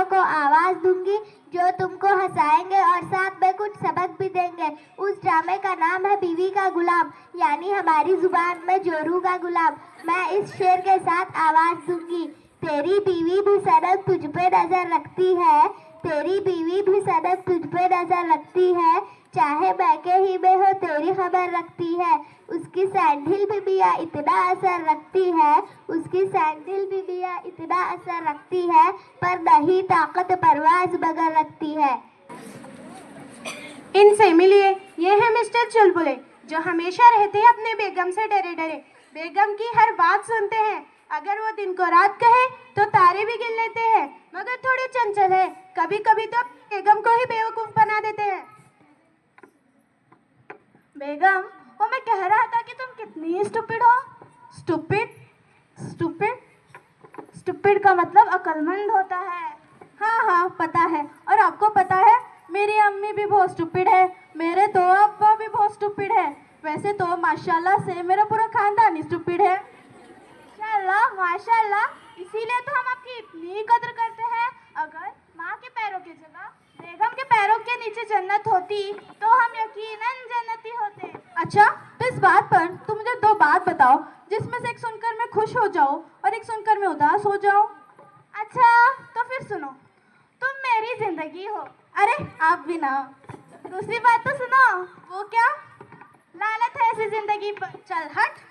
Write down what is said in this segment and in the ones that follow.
को आवाज दूंगी जो तुमको हंसाएंगे और साथ में कुछ सबक भी देंगे। उस ड्रामे का नाम है बीवी का गुलाम, यानी हमारी जुबान में जोरू का गुलाम। मैं इस शेर के साथ आवाज दूंगी। तेरी बीवी भी सनम तुझ पे नजर रखती है, तेरी बीवी भी सनम तुझ पे नजर रखती है, चाहे बैके ही में हो तेरी खबर रखती है। उसकी सैंडल भी मियाँ इतना असर रखती है, उसकी सैंडल भी मियाँ इतना असर रखती है, पर नहीं ताकत परवाज मगर रखती है। इनसे मिलिए, ये है मिस्टर चुलबुले, जो हमेशा रहते हैं अपने बेगम से डरे डरे। बेगम की हर बात सुनते हैं। अगर वो दिन को रात कहे तो तारे भी गिन लेते हैं, मगर थोड़े चंचल है। कभी कभी तो बेगम को ही बेवकूफ बना देते हैं। बेगम, वो मैं कह रहा था कि तुम कितनी स्टूपिड हो। स्टूपिड? स्टूपिड? स्टूपिड का मतलब अक्लमंद होता है। हाँ हाँ पता है। और आपको पता है मेरी अम्मी भी बहुत स्टूपिड है, मेरे दो अब्बा भी बहुत स्टूपिड है। वैसे तो माशाल्लाह से मेरा पूरा खानदान ही स्टूपिड है। माशाल्लाह माशाल्लाह, इसीलिए तो हम आपकी इतनी कदर करते हैं। अगर माँ के पैरों की जगह बेगम के पैरों के नीचे जन्नत होती तो हम यकीनन जन्नती होते। अच्छा, तो इस बात पर तुम मुझे दो बात बताओ जिसमें से एक सुनकर मैं खुश हो जाऊं और एक सुनकर मैं उदास हो जाऊं। अच्छा तो फिर सुनो, तुम मेरी जिंदगी हो। अरे आप भी ना। दूसरी बात तो सुनो। वो क्या? लानत है ऐसी जिंदगी पर। चल हट।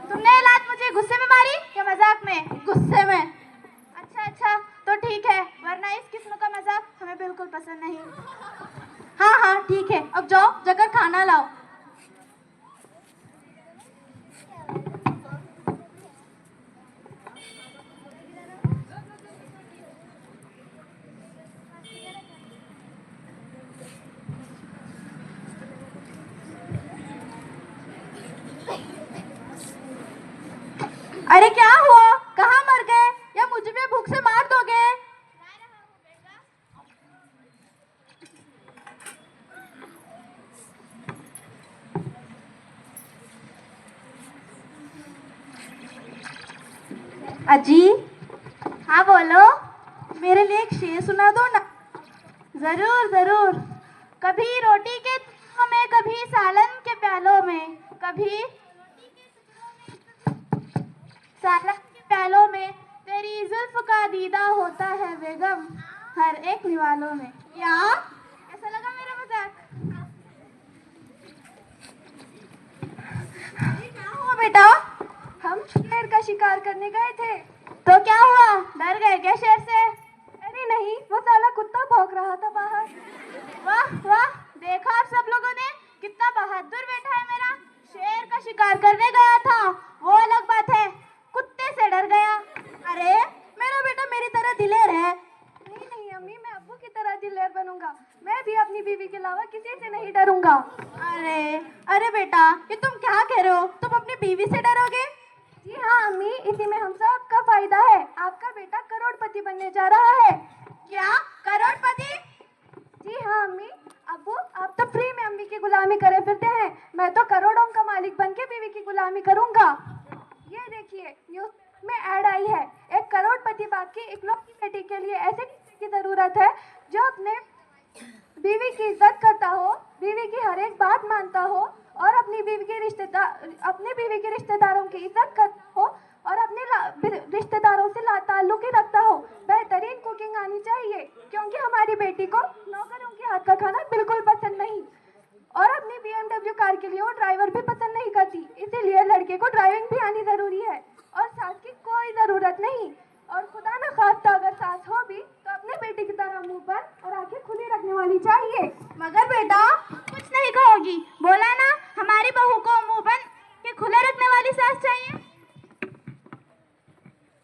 तुमने ये लात मुझे गुस्से में मारी या मजाक में? गुस्से में। अच्छा अच्छा तो ठीक है, वरना इस किस्म का मजाक हमें बिल्कुल पसंद नहीं। हाँ हाँ ठीक है, अब जाओ जाकर खाना लाओ। अरे क्या हुआ? कहाँ मर गए? या मुझे भी भूख से मार दोगे? अजी। हाँ बोलो। मेरे लिए एक शेर सुना दो ना। जरूर जरूर। कभी रोटी के टुकड़ों में, कभी सालन के प्यालों में, कभी सालन के प्यालों में तेरी जुल्फ का दीदा होता है बेगम, हर एक निवालों में। क्या ऐसा लगा मेरा मजाक? क्या हुआ बेटा? हम शेर का शिकार करने गए थे। तो क्या हुआ? डर गए क्या शेर से? अरे नहीं, वो साला कुत्ता भौंक रहा था बाहर। वाह वाह, देखा आप सब लोगों ने, कितना बहादुर बेटा है मेरा। शेर का शिकार करने गया था वो अलग बात है, कुत्ते से डर गया। अरे मेरा बेटा मेरी तरह दिलेर है। नहीं नहीं अम्मी, मैं अब्बू की तरह दिलेर बनूंगा। मैं भी अपनी बीवी के अलावा किसी से नहीं डरूंगा। अरे अरे बेटा, ये तुम क्या कह रहे हो? तुम अपनी बीवी से डरोगे? जी हाँ अम्मी, इसी में हम सब का फायदा है। आपका बेटा करोड़पति बनने जा रहा है। क्या करोड़पति? जी हाँ अम्मी। अब्बू, आप तो फ्री में अम्मी की गुलामी करे फिरते हैं, मैं तो करोड़ों का मालिक बन के बीवी की गुलामी करूंगा। ये देखिए, न्यूज़ में ऐड आई है, एक करोड़पति बाप की इकलौती बेटी के लिए ऐसे किसी की जरूरत है जो अपने बीवी की इज्जत करता हो, बीवी की हर एक बात मानता हो और अपनी बीवी के रिश्तेदारों की इज्जत करता हो और अपने रिश्तेदारों से ताल्लुक ही रखता हो। बेहतरीन कुकिंग आनी चाहिए, क्योंकि हमारी बेटी को नौकरों के हाथ का खाना बिल्कुल पसंद नहीं, और अपनी BMW कार के लिए वो ड्राइवर भी पसंद नहीं करती। इसीलिए लड़के को ड्राइविंग भी आनी जरूरी है और सास की कोई जरूरत नहीं। और खुदा न खास्ता अगर सास हो भी तो अपने बेटे की तरह मुंह पर और आंखें खुली रखने वाली चाहिए। मगर बेटा कुछ नहीं कहोगी, बोला ना हमारी बहू को मुंह बंद के खुले रखने वाली सास चाहिए।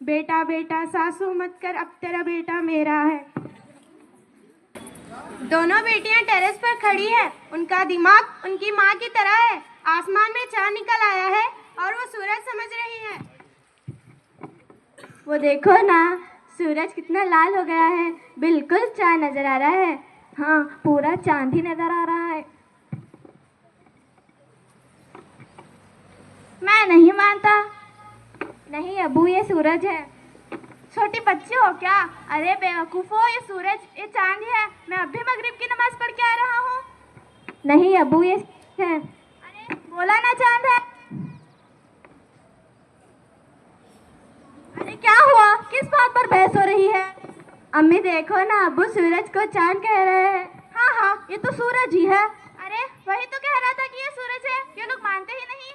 बेटा बेटा सासू मत कर, अब तेरा बेटा मेरा है। दोनों बेटियां टेरेस पर खड़ी है, उनका दिमाग उनकी माँ की तरह है। आसमान में चांद निकल आया है और वो सूरज समझ रही है। वो देखो ना, सूरज कितना लाल हो गया है, बिल्कुल चांद नजर आ रहा है। हाँ, पूरा चांद ही नजर आ रहा है। मैं नहीं मानता। नहीं अबू, ये सूरज है। छोटी बच्ची हो क्या? अरे बेवकूफ़ो, ये सूरज, ये चांद है। मैं अभी मगरिब की नमाज पढ़ के आ रहा हूँ। नहीं अबू, ये है। अरे बोला ना चांद है। अरे क्या हुआ? किस बात पर बहस हो रही है? अम्मी देखो ना, अबू सूरज को चांद कह रहे हैं। हाँ हाँ, ये तो सूरज ही है। अरे वही तो कह रहा था कि ये सूरज है, ये लोग मानते ही नहीं।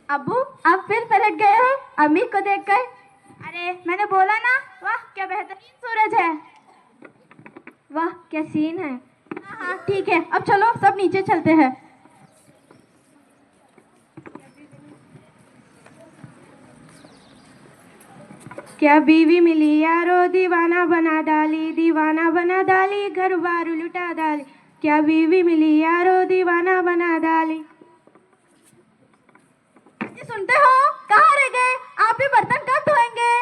अबू आप फिर पलट गए हो अम्मी को देखकर। अरे मैंने बोला ना, वाह क्या बेहतरीन सूरज है। वाह क्या सीन है। हाँ हाँ ठीक है, अब चलो सब नीचे चलते हैं। क्या बीवी मिली यारो, दीवाना बना डाली, घर बार लुटा डाली। क्या बीवी मिली यारो, दीवाना बना डाली। सुनते हो? कहाँ रह गए? आप ही बर्तन कब धोएंगे?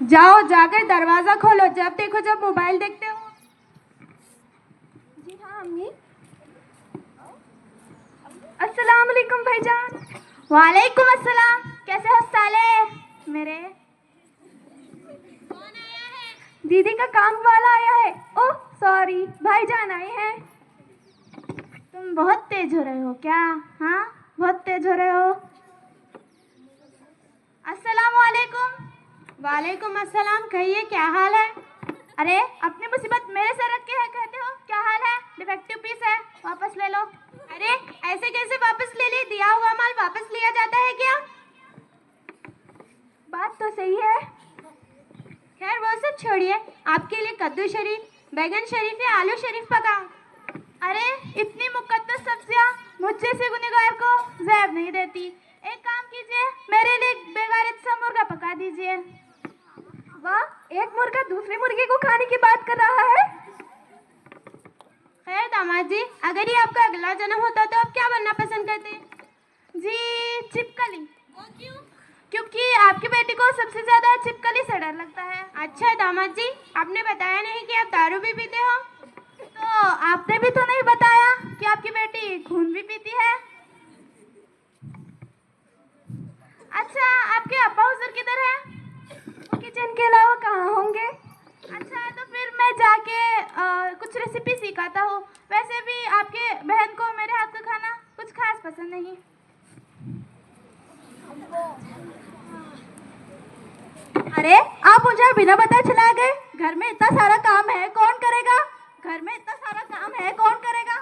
जाओ जाकर दरवाजा खोलो, जब देखो जब मोबाइल देखते हो। जी हाँ अम्मी। अस्सलाम वालेकुम भाईजान। वालेकुम अस्सलाम। कैसे हो साले मेरे? कौन आया है? दीदी का काम वाला आया है। ओह सॉरी, भाईजान आए हैं। तुम बहुत तेज हो रहे हो क्या? हाँ बहुत तेज हो रहे हो। अस्सलाम वालेकुम। वालेकुम अस्सलाम। कहिए क्या हाल है? अरे अपनी मुसीबत मेरे से रख के कहते हो क्या हाल है? डिफेक्टिव पीस है, वापस ले लो। अरे ऐसे कैसे वापस ले ले? दिया हुआ माल वापस लिया जाता है क्या? बात तो सही है। खैर वो सब छोड़िए, आपके लिए कद्दू शरीफ, बैगन शरीफ या आलू शरीफ पकाऊं? अरे इतनी मुकद्दस सब्जियां मुझ जैसे गुनहगार को ज़ैब नहीं देती। एक काम कीजिए, मेरे लिए बेगारत सा मुर्गा पका दीजिए। वाह, एक मुर्गा दूसरे मुर्गे को खाने की बात कर रहा है। खैर दामाद जी, अगर ये आपका अगला जन्म होता तो आप क्या बनना पसंद करते? जी छिपकली। वो क्यों? क्योंकि आपकी बेटी को सबसे ज्यादा छिपकली से डर लगता है। अच्छा दामाद जी, आपने बताया नहीं कि आप दारू भी पीते हो। तो आपने भी तो नहीं बताया कि आपकी बेटी खून भी पीती है। अच्छा आपके अब्बा हुजूर किधर है? वो किचन के अलावा कहाँ होंगे? अच्छा तो फिर मैं जाके कुछ रेसिपी सिखाता हूँ। वैसे भी आपके बहन को मेरे हाथ का खाना कुछ खास पसंद नहीं। अरे आप मुझे बिना बताए चला गए। घर में इतना सारा काम है, कौन करेगा? घर में इतना सारा काम है, कौन करेगा?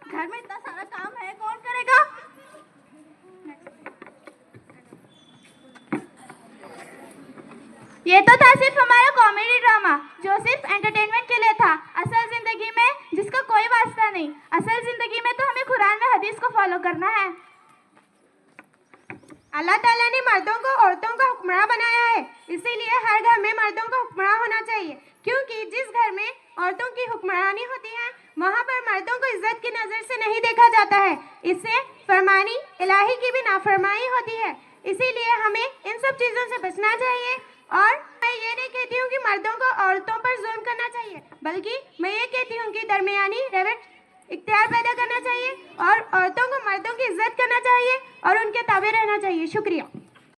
घर में इतना सारा काम है, कौन करेगा? ये तो था सिर्फ हमारा कॉमेडी ड्रामा, जो सिर्फ एंटरटेनमेंट के लिए था। असल जिंदगी में जिसका कोई वास्ता नहीं। असल जिंदगी में तो हमें कुरान में हदीस को फॉलो करना है। अल्लाह ताला ने मर्दों को औरतों का हुक्मरान बनाया है, इसीलिए हर घर में मर्दों का हुक्मरान होना चाहिए। क्योंकि जिस घर में औरतों की हुक्मरानी होती है, वहाँ पर मर्दों को इज्जत की नज़र से नहीं देखा जाता है। इससे फरमानी इलाही की भी नाफरमानी होती है। इसीलिए हमें इन सब चीज़ों से बचना चाहिए। और मैं ये नहीं कहती हूँ कि मर्दों को औरतों पर जुल्म करना चाहिए, बल्कि मैं ये कहती हूँ कि दरमियानी रवैया इख्तियार पैदा करना चाहिए और औरतों को मर्दों की इज्जत करना चाहिए और उनके ताबे रहना चाहिए। शुक्रिया।